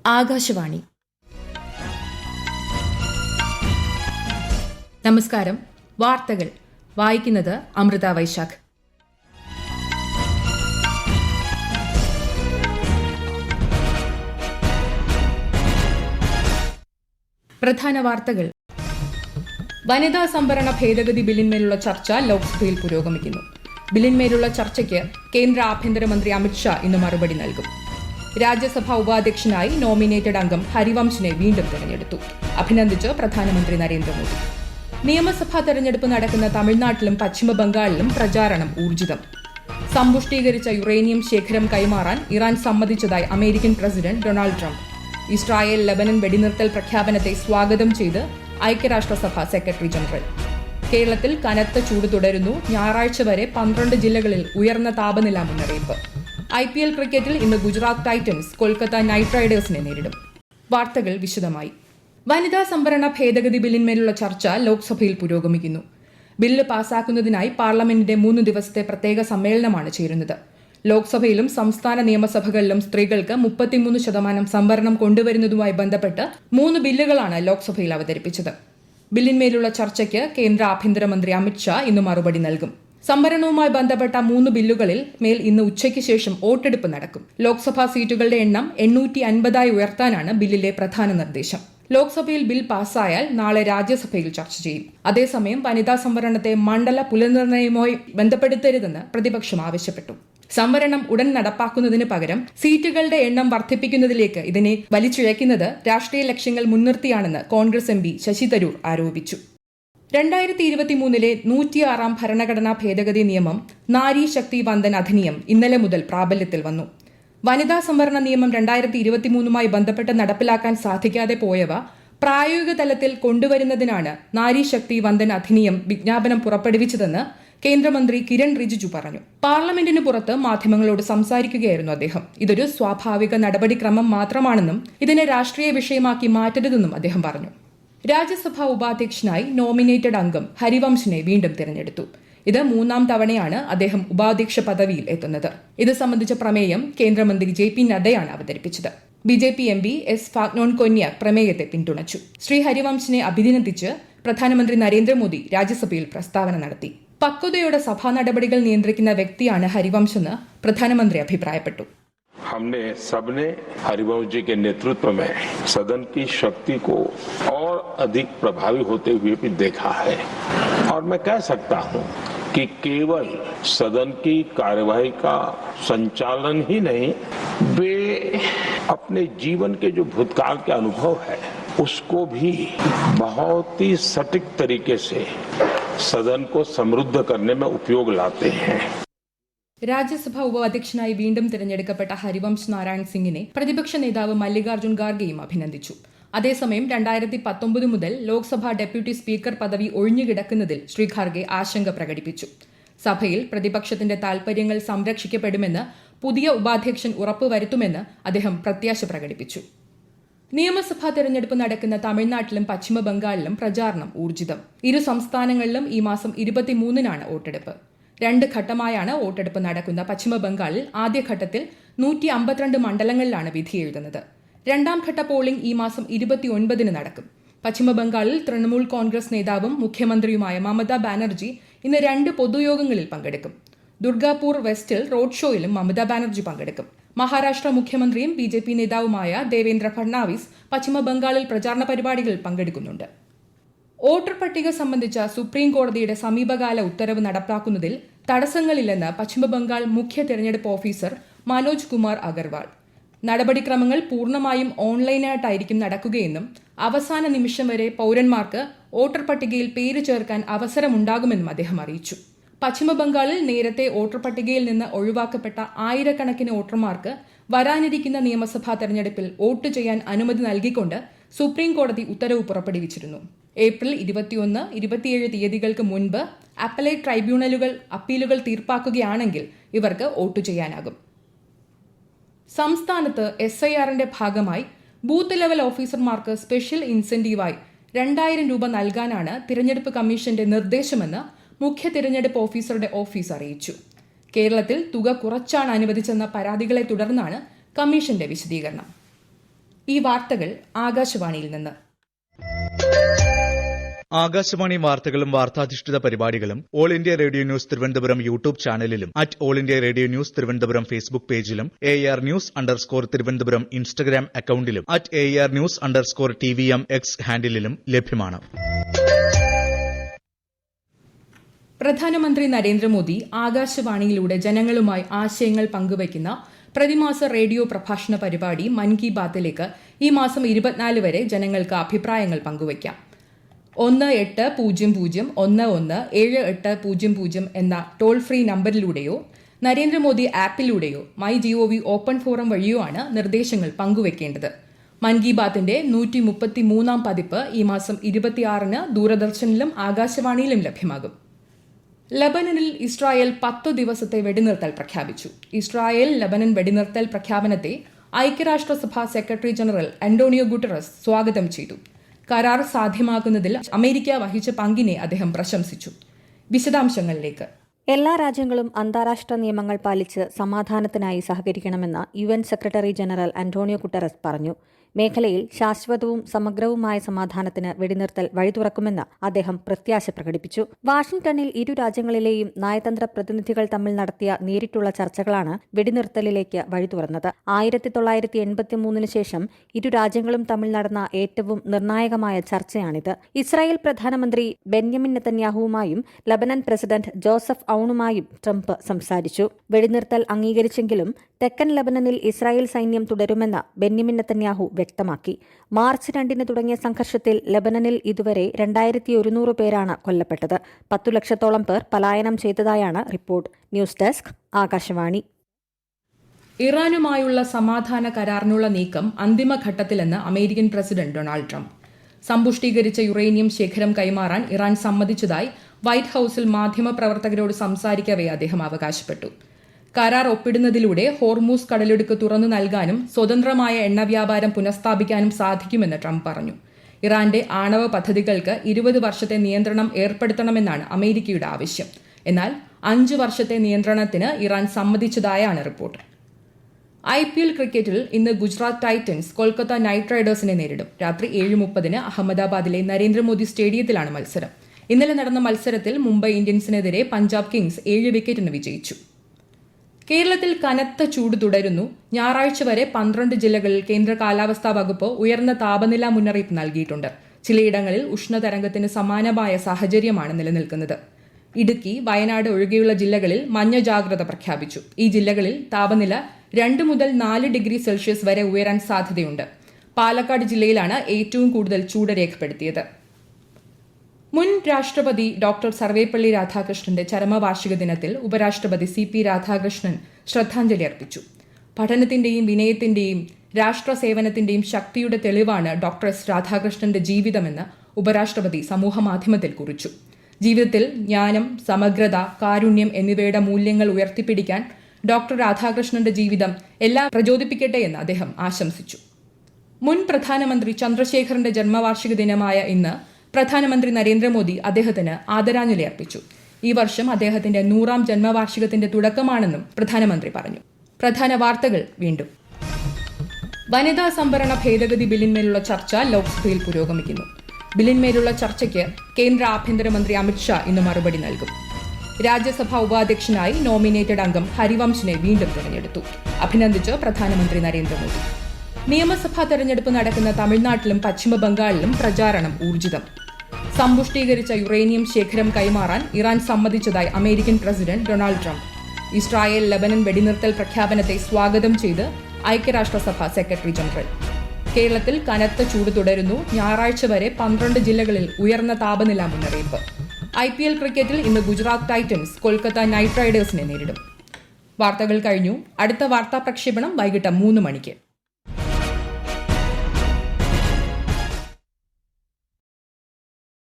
ആകാശവാണി. നമസ്കാരം. വാർത്തകൾ വായിക്കുന്നത് അമൃത വൈശാഖ്. പ്രധാന വാർത്തകൾ. വനിതാ സംവരണ ഭേദഗതി ബില്ലിന്മേലുള്ള ചർച്ച ലോക്സഭയിൽ പുരോഗമിക്കുന്നു. ബില്ലിന്മേലുള്ള ചർച്ചയ്ക്ക് കേന്ദ്ര ആഭ്യന്തരമന്ത്രി അമിത്ഷാ ഇന്ന് മറുപടി നൽകും. രാജ്യസഭാ ഉപാധ്യക്ഷനായി നോമിനേറ്റഡ് അംഗം ഹരിവംശിനെ വീണ്ടും തെരഞ്ഞെടുത്തു. അഭിനന്ദിച്ച് പ്രധാനമന്ത്രി നരേന്ദ്രമോദി. നിയമസഭാ തെരഞ്ഞെടുപ്പ് നടക്കുന്ന തമിഴ്നാട്ടിലും പശ്ചിമബംഗാളിലും പ്രചാരണം ഊർജിതം. സമ്പുഷ്ടീകരിച്ച യുറേനിയം ശേഖരം കൈമാറാൻ ഇറാൻ സമ്മതിച്ചതായി American president Donald Trump. Israel Lebanon വെടിനിർത്തൽ പ്രഖ്യാപനത്തെ സ്വാഗതം ചെയ്ത് ഐക്യരാഷ്ട്രസഭ സെക്രട്ടറി ജനറൽ. കേരളത്തിൽ കനത്ത ചൂട് തുടരുന്നു. ഞായറാഴ്ച വരെ 12 ജില്ലകളിൽ ഉയർന്ന താപനില മുന്നറിയിപ്പ്. IPL ക്രിക്കറ്റിൽ ഇന്ന് ഗുജറാത്ത് ടൈറ്റൻസ് കൊൽക്കത്ത നൈറ്റ് റൈഡേഴ്സിനെ നേരിടും. വാർത്തകൾ വിശദമായി. വനിതാ സംവരണ ഭേദഗതി ബില്ലിന്മേലുള്ള ചർച്ച ലോക്സഭയിൽ പുരോഗമിക്കുന്നു. ബില്ല് പാസാക്കുന്നതിനായി പാർലമെന്റിന്റെ 3 ദിവസത്തെ പ്രത്യേക സമ്മേളനമാണ് ചേരുന്നത്. ലോക്സഭയിലും സംസ്ഥാന നിയമസഭകളിലും സ്ത്രീകൾക്ക് 33% സംവരണം കൊണ്ടുവരുന്നതുമായി ബന്ധപ്പെട്ട് 3 ബില്ലുകളാണ് ലോക്സഭയിൽ അവതരിപ്പിച്ചത്. ബില്ലിന്മേലുള്ള ചർച്ചയ്ക്ക് കേന്ദ്ര ആഭ്യന്തരമന്ത്രി അമിത്ഷാ ഇന്ന് മറുപടി നൽകും. സംവരണവുമായി ബന്ധപ്പെട്ട 3 ബില്ലുകളിൽ മേൽ ഇന്ന് ഉച്ചയ്ക്ക് ശേഷം വോട്ടെടുപ്പ് നടക്കും. ലോക്സഭാ സീറ്റുകളുടെ എണ്ണം 850 ഉയർത്താനാണ് ബില്ലിലെ പ്രധാന നിർദ്ദേശം. ലോക്സഭയിൽ ബിൽ പാസ്സായാൽ നാളെ രാജ്യസഭയിൽ ചർച്ച ചെയ്യും. അതേസമയം വനിതാ സംവരണത്തെ മണ്ഡല പുനർനിർണയവുമായി ബന്ധപ്പെടുത്തരുതെന്ന് പ്രതിപക്ഷം ആവശ്യപ്പെട്ടു. സംവരണം ഉടൻ നടപ്പാക്കുന്നതിന് പകരം സീറ്റുകളുടെ എണ്ണം വർദ്ധിപ്പിക്കുന്നതിലേക്ക് ഇതിനെ വലിച്ചിഴയ്ക്കുന്നത് രാഷ്ട്രീയ ലക്ഷ്യങ്ങൾ മുൻനിർത്തിയാണെന്ന് കോൺഗ്രസ് MP ശശി തരൂർ ആരോപിച്ചു. 2023 106 ഭരണഘടനാ ഭേദഗതി നിയമം നാരി ശക്തി വന്ദൻ അധിനിയം ഇന്നലെ മുതൽ പ്രാബല്യത്തിൽ വന്നു. വനിതാ സംവരണ നിയമം 2023 ബന്ധപ്പെട്ട് നടപ്പിലാക്കാൻ സാധിക്കാതെ പോയവ പ്രായോഗിക തലത്തിൽ കൊണ്ടുവരുന്നതിനാണ് നാരി ശക്തി വന്ദൻ അധിനിയം വിജ്ഞാപനം പുറപ്പെടുവിച്ചതെന്ന് കേന്ദ്രമന്ത്രി കിരൺ റിജിജു പറഞ്ഞു. പാർലമെന്റിന് പുറത്ത് മാധ്യമങ്ങളോട് സംസാരിക്കുകയായിരുന്നു അദ്ദേഹം. ഇതൊരു സ്വാഭാവിക നടപടിക്രമം മാത്രമാണെന്നും ഇതിനെ രാഷ്ട്രീയ വിഷയമാക്കി മാറ്റരുതെന്നും അദ്ദേഹം പറഞ്ഞു. രാജ്യസഭാ ഉപാധ്യക്ഷനായി നോമിനേറ്റഡ് അംഗം ഹരിവംശിനെ വീണ്ടും തിരഞ്ഞെടുത്തു. ഇത് 3ാം തവണയാണ് അദ്ദേഹം ഉപാധ്യക്ഷ പദവിയിൽ എത്തുന്നത്. ഇത് സംബന്ധിച്ച പ്രമേയം കേന്ദ്രമന്ത്രി JP നദ്ദയാണ് അവതരിപ്പിച്ചത്. BJP MP S. ഫാഗ്നോൺ കൊന്യാക് പ്രമേയത്തെ പിന്തുണച്ചു. ശ്രീ ഹരിവംശിനെ അഭിനന്ദിച്ച് പ്രധാനമന്ത്രി നരേന്ദ്രമോദി രാജ്യസഭയിൽ പ്രസ്താവന നടത്തി. പക്വതയോടെ സഭാ നടപടികൾ നിയന്ത്രിക്കുന്ന വ്യക്തിയാണ് ഹരിവംശെന്ന് പ്രധാനമന്ത്രി അഭിപ്രായപ്പെട്ടു. हमने सबने हरिवंश जी के नेतृत्व में सदन की शक्ति को और अधिक प्रभावी होते हुए भी देखा है और मैं कह सकता हूं कि केवल सदन की कार्यवाही का संचालन ही नहीं, वे अपने जीवन के जो भूतकाल के अनुभव है उसको भी बहुत ही सटीक तरीके से सदन को समृद्ध करने में उपयोग लाते हैं. രാജ്യസഭാ ഉപാധ്യക്ഷനായി വീണ്ടും തിരഞ്ഞെടുക്കപ്പെട്ട ഹരിവംശ് നാരായൺ സിംഗിനെ പ്രതിപക്ഷ നേതാവ് മല്ലികാർജ്ജുൻ ഖാർഗെയും അഭിനന്ദിച്ചു. അതേസമയം 2019 മുതൽ ലോക്സഭാ ഡെപ്യൂട്ടി സ്പീക്കർ പദവി ഒഴിഞ്ഞുകിടക്കുന്നതിൽ ശ്രീ ഖാർഗെ ആശങ്ക പ്രകടിപ്പിച്ചു. സഭയിൽ പ്രതിപക്ഷത്തിന്റെ താൽപര്യങ്ങൾ സംരക്ഷിക്കപ്പെടുമെന്ന് പുതിയ ഉപാധ്യക്ഷൻ ഉറപ്പുവരുത്തുമെന്ന് അദ്ദേഹം പ്രത്യാശ പ്രകടിപ്പിച്ചു. നിയമസഭാ തെരഞ്ഞെടുപ്പ് നടക്കുന്ന തമിഴ്നാട്ടിലും പശ്ചിമബംഗാളിലും പ്രചാരണം ഊർജിതം. ഇരു സംസ്ഥാനങ്ങളിലും ഈ മാസം 23-നാണ് വോട്ടെടുപ്പ്. 2 ഘട്ടമായാണ് വോട്ടെടുപ്പ് നടക്കുന്ന പശ്ചിമബംഗാളിൽ ആദ്യഘട്ടത്തിൽ 152 മണ്ഡലങ്ങളിലാണ് വിധിയെഴുതുന്നത്. 2ാം ഘട്ട പോളിംഗ് ഈ മാസം 29-ന് നടക്കും. പശ്ചിമബംഗാളിൽ തൃണമൂൽ കോൺഗ്രസ് നേതാവും മുഖ്യമന്ത്രിയുമായ മമതാ ബാനർജി ഇന്ന് 2 പൊതുയോഗങ്ങളിൽ പങ്കെടുക്കും. ദുർഗാപൂർ വെസ്റ്റിൽ റോഡ് ഷോയിലും മമതാ ബാനർജി പങ്കെടുക്കും. മഹാരാഷ്ട്ര മുഖ്യമന്ത്രിയും BJP നേതാവുമായ ദേവേന്ദ്ര ഫഡ്നാവിസ് പശ്ചിമബംഗാളിൽ പ്രചാരണ പരിപാടികളിൽ പങ്കെടുക്കുന്നുണ്ട്. വോട്ടർ പട്ടിക സംബന്ധിച്ച സുപ്രീം കോടതിയുടെ സമീപകാല ഉത്തരവ് നടപ്പാക്കുന്നതിൽ തടസ്സങ്ങളില്ലെന്ന് പശ്ചിമബംഗാൾ മുഖ്യ തെരഞ്ഞെടുപ്പ് ഓഫീസർ മനോജ് കുമാർ അഗർവാൾ. നടപടിക്രമങ്ങൾ പൂർണ്ണമായും ഓൺലൈനായിട്ടായിരിക്കും നടക്കുകയെന്നും അവസാന നിമിഷം വരെ പൌരന്മാർക്ക് വോട്ടർ പട്ടികയിൽ പേര് ചേർക്കാൻ അവസരമുണ്ടാകുമെന്നും അദ്ദേഹം അറിയിച്ചു. പശ്ചിമബംഗാളിൽ നേരത്തെ വോട്ടർ പട്ടികയിൽ നിന്ന് ഒഴിവാക്കപ്പെട്ട ആയിരക്കണക്കിന് വോട്ടർമാർക്ക് വരാനിരിക്കുന്ന നിയമസഭാ തെരഞ്ഞെടുപ്പിൽ വോട്ട് ചെയ്യാൻ അനുമതി നൽകിക്കൊണ്ട് സുപ്രീം കോടതി ഉത്തരവ് പുറപ്പെടുവിച്ചിരുന്നു. ഏപ്രിൽ 21, 27 തീയതികൾക്ക് മുൻപ് അപ്പലേറ്റ് ട്രൈബ്യൂണലുകൾ അപ്പീലുകൾ തീർപ്പാക്കുകയാണെങ്കിൽ ഇവർക്ക് വോട്ട് ചെയ്യാനാകും. സംസ്ഥാനത്ത് SIRന്റെ ഭാഗമായി ബൂത്ത് ലെവൽ ഓഫീസർമാർക്ക് സ്പെഷ്യൽ ഇൻസെന്റീവായി 2000 രൂപ നൽകാനാണ് തിരഞ്ഞെടുപ്പ് കമ്മീഷന്റെ നിർദ്ദേശമെന്ന് മുഖ്യ തിരഞ്ഞെടുപ്പ് ഓഫീസറുടെ ഓഫീസ് അറിയിച്ചു. കേരളത്തിൽ തുക കുറച്ചാണ് അനുവദിച്ചെന്ന പരാതികളെ തുടർന്നാണ് കമ്മീഷന്റെ വിശദീകരണം. ഈ വാർത്തകൾ ആകാശവാണിയിൽ നിന്ന്. ആകാശവാണി വാർത്തകളും വാർത്താധിഷ്ഠിത പരിപാടികളും all India radio news Thiruvananthapuram YouTube ചാനലിലും all India radio news Thiruvananthapuram Facebook പേജിലും AR News_ തിരുവനന്തപുരം ഇൻസ്റ്റഗ്രാം അക്കൌണ്ടിലും AR News_TVM X ഹാൻഡിലും ലഭ്യമാണ്. പ്രധാനമന്ത്രി നരേന്ദ്രമോദി ആകാശവാണിയിലൂടെ ജനങ്ങളുമായി ആശയങ്ങൾ പങ്കുവയ്ക്കുന്ന പ്രതിമാസ റേഡിയോ പ്രഭാഷണ പരിപാടി മൻ കി ബാത്തിലേക്ക് ഈ മാസം 24 വരെ ജനങ്ങൾക്ക് അഭിപ്രായങ്ങൾ പങ്കുവയ്ക്കാം. 1800117800 എന്ന ടോൾ ഫ്രീ നമ്പറിലൂടെയോ നരേന്ദ്രമോദി ആപ്പിലൂടെയോ MyGov ഓപ്പൺ ഫോറം വഴിയോ ആണ് നിർദ്ദേശങ്ങൾ പങ്കുവയ്ക്കേണ്ടത്. മൻ കി ബാത്തിന്റെ 133 പതിപ്പ് ഈ മാസം 26 ദൂരദർശനിലും ആകാശവാണിയിലും ലഭ്യമാകും. ലബനനിൽ ഇസ്രായേൽ 10 ദിവസത്തെ വെടിനിർത്തൽ പ്രഖ്യാപിച്ചു. ഇസ്രായേൽ ലബനൻ വെടിനിർത്തൽ പ്രഖ്യാപനത്തെ ഐക്യരാഷ്ട്രസഭ സെക്രട്ടറി ജനറൽ അന്റോണിയോ ഗുട്ടറസ് സ്വാഗതം ചെയ്തു. കരാർ സാധ്യമാക്കുന്നതിൽ അമേരിക്ക വഹിച്ച പങ്കിനെ അദ്ദേഹം പ്രശംസിച്ചു. വിശദാംശങ്ങളിലേക്ക്. എല്ലാ രാജ്യങ്ങളും അന്താരാഷ്ട്ര നിയമങ്ങൾ പാലിച്ച് സമാധാനത്തിനായി സഹകരിക്കണമെന്ന് UN secretary general Antonio Guterres പറഞ്ഞു. മേഖലയിൽ ശാശ്വതവും സമഗ്രവുമായ സമാധാനത്തിന് വെടിനിർത്തൽ വഴി തുറക്കുമെന്ന് അദ്ദേഹം പ്രത്യാശ പ്രകടിപ്പിച്ചു. വാഷിംഗ്ടണിൽ ഇരു രാജ്യങ്ങളിലെയും നയതന്ത്ര പ്രതിനിധികൾ തമ്മിൽ നടത്തിയ നേരിട്ടുള്ള ചർച്ചകളാണ് വെടിനിർത്തലിലേക്ക് വഴി തുറന്നത്. 1983 ശേഷം ഇരു രാജ്യങ്ങളും തമ്മിൽ നടന്ന ഏറ്റവും നിർണായകമായ ചർച്ചയാണിത്. ഇസ്രായേൽ പ്രധാനമന്ത്രി ബെന്യാമിൻ നെതന്യാഹുവുമായും ലബനൻ പ്രസിഡന്റ് ജോസഫ് ഔണുമായും ട്രംപ് സംസാരിച്ചു. വെടിനിർത്തൽ അംഗീകരിച്ചെങ്കിലും തെക്കൻ ലബനനിൽ ഇസ്രായേൽ സൈന്യം തുടരുമെന്ന് ബെന്യാമിൻ നെതന്യാഹു വ്യക്തമാക്കി. മാർച്ച് 2 തുടങ്ങിയ സംഘർഷത്തിൽ ലബനനിൽ ഇതുവരെ 2100 പേരാണ് കൊല്ലപ്പെട്ടത്. 10 ലക്ഷത്തോളം പേർ പലായനം ചെയ്തതായാണ് റിപ്പോർട്ട്. News desk, Akashvani. ഇറാനുമായുള്ള സമാധാന കരാറിനുള്ള നീക്കം അന്തിമഘട്ടത്തിലെന്ന് അമേരിക്കൻ പ്രസിഡന്റ് ഡൊണാൾഡ് ട്രംപ്. സമ്പുഷ്ടീകരിച്ച യുറേനിയം ശേഖരം കൈമാറാൻ ഇറാൻ സമ്മതിച്ചതായി വൈറ്റ് ഹൌസിൽ മാധ്യമപ്രവർത്തകരോട് സംസാരിക്കവേ അദ്ദേഹം അവകാശപ്പെട്ടു. കരാർ ഒപ്പിടുന്നതിലൂടെ ഹോർമൂസ് കടലിടുക്ക് തുറന്നു നൽകാനും സ്വതന്ത്രമായ എണ്ണ വ്യാപാരം പുനഃസ്ഥാപിക്കാനും സാധിക്കുമെന്ന് ട്രംപ് പറഞ്ഞു. ഇറാന്റെ ആണവ പദ്ധതികൾക്ക് 20 വർഷത്തെ നിയന്ത്രണം ഏർപ്പെടുത്തണമെന്നാണ് അമേരിക്കയുടെ ആവശ്യം. എന്നാൽ 5 വർഷത്തെ നിയന്ത്രണത്തിന് ഇറാൻ സമ്മതിച്ചതായാണ് റിപ്പോർട്ട്. IPL ക്രിക്കറ്റിൽ ഇന്ന് ഗുജറാത്ത് ടൈറ്റൻസ് കൊൽക്കത്ത നൈറ്റ് റൈഡേഴ്സിനെ നേരിടും. രാത്രി 7:30 അഹമ്മദാബാദിലെ നരേന്ദ്രമോദി സ്റ്റേഡിയത്തിലാണ് മത്സരം. ഇന്നലെ നടന്ന മത്സരത്തിൽ മുംബൈ ഇന്ത്യൻസിനെതിരെ പഞ്ചാബ് കിങ്സ് 7 വിക്കറ്റിന് വിജയിച്ചു. കേരളത്തിൽ കനത്ത ചൂട് തുടരുന്നു. ഞായറാഴ്ച വരെ 12 ജില്ലകളിൽ കേന്ദ്ര കാലാവസ്ഥാ വകുപ്പ് ഉയർന്ന താപനില മുന്നറിയിപ്പ് നൽകിയിട്ടുണ്ട്. ചിലയിടങ്ങളിൽ ഉഷ്ണതരംഗത്തിന് സമാനമായ സാഹചര്യമാണ് നിലനിൽക്കുന്നത്. ഇടുക്കി, വയനാട് ഒഴികെയുള്ള ജില്ലകളിൽ മഞ്ഞ ജാഗ്രത പ്രഖ്യാപിച്ചു. ഈ ജില്ലകളിൽ താപനില 2 മുതൽ 4 ഡിഗ്രി സെൽഷ്യസ് വരെ ഉയരാൻ സാധ്യതയുണ്ട്. പാലക്കാട് ജില്ലയിലാണ് ഏറ്റവും കൂടുതൽ ചൂട് രേഖപ്പെടുത്തിയത്. മുൻ രാഷ്ട്രപതി ഡോക്ടർ സർവേപ്പള്ളി രാധാകൃഷ്ണന്റെ ചരമവാർഷിക ദിനത്തിൽ ഉപരാഷ്ട്രപതി CP രാധാകൃഷ്ണൻ ശ്രദ്ധാഞ്ജലി അർപ്പിച്ചു. പഠനത്തിന്റെയും വിനയത്തിന്റെയും രാഷ്ട്ര സേവനത്തിന്റെയും ശക്തിയുടെ തെളിവാണ് ഡോക്ടർ S. രാധാകൃഷ്ണന്റെ ജീവിതമെന്ന് ഉപരാഷ്ട്രപതി സമൂഹമാധ്യമത്തിൽ കുറിച്ചു. ജീവിതത്തിൽ ജ്ഞാനം, സമഗ്രത, കാരുണ്യം എന്നിവയുടെ മൂല്യങ്ങൾ ഉയർത്തിപ്പിടിക്കാൻ ഡോക്ടർ രാധാകൃഷ്ണന്റെ ജീവിതം എല്ലാം പ്രചോദിപ്പിക്കട്ടെ എന്ന് അദ്ദേഹം ആശംസിച്ചു. മുൻ പ്രധാനമന്ത്രി ചന്ദ്രശേഖറിന്റെ ജന്മവാർഷിക ദിനമായ ഇന്ന് പ്രധാനമന്ത്രി നരേന്ദ്രമോദി അദ്ദേഹത്തിന് ആദരാഞ്ജലി അർപ്പിച്ചു. ഈ വർഷം അദ്ദേഹത്തിന്റെ 100ാം ജന്മവാർഷികത്തിന്റെ തുടക്കമാണെന്നും പ്രധാനമന്ത്രി പറഞ്ഞു. പ്രധാന വാർത്തകൾ വീണ്ടും. വനിതാ സംവരണ ഭേദഗതി ബില്ലിന്മേലുള്ള ചർച്ച ലോക്സഭയിൽ പുരോഗമിക്കുന്നു. ബില്ലിന്മേലുള്ള ചർച്ചയ്ക്ക് കേന്ദ്ര ആഭ്യന്തരമന്ത്രി അമിത്ഷാ ഇന്ന് മറുപടി നൽകും. രാജ്യസഭാ ഉപാധ്യക്ഷനായി നോമിനേറ്റഡ് അംഗം ഹരിവംശിനെ വീണ്ടും തിരഞ്ഞെടുത്തു. അഭിനന്ദിച്ച് പ്രധാനമന്ത്രി നരേന്ദ്രമോദി. നിയമസഭാ തെരഞ്ഞെടുപ്പ് നടക്കുന്ന തമിഴ്നാട്ടിലും പശ്ചിമ ബംഗാളിലും പ്രചാരണം ഊർജിതം. സമ്പുഷ്ടീകരിച്ച യുറേനിയം ശേഖരം കൈമാറാൻ ഇറാൻ സമ്മതിച്ചതായി American president Donald Trump. Israel Lebanon വെടിനിർത്തൽ പ്രഖ്യാപനത്തെ സ്വാഗതം ചെയ്ത് ഐക്യരാഷ്ട്രസഭ സെക്രട്ടറി ജനറൽ. കേരളത്തിൽ കനത്ത ചൂട് തുടരുന്നു. ഞായറാഴ്ച വരെ 12 ജില്ലകളിൽ ഉയർന്ന താപനില മുന്നറിയിപ്പ്. IPL ക്രിക്കറ്റിൽ ഇന്ന് ഗുജറാത്ത് ടൈറ്റൻസ് കൊൽക്കത്ത നൈറ്റ് റൈഡേഴ്സിനെ നേരിടും. വാർത്തകൾ കഴിഞ്ഞു. അടുത്ത വാർത്താ പ്രക്ഷേപണം വൈകിട്ട് 3 മണിക്ക്.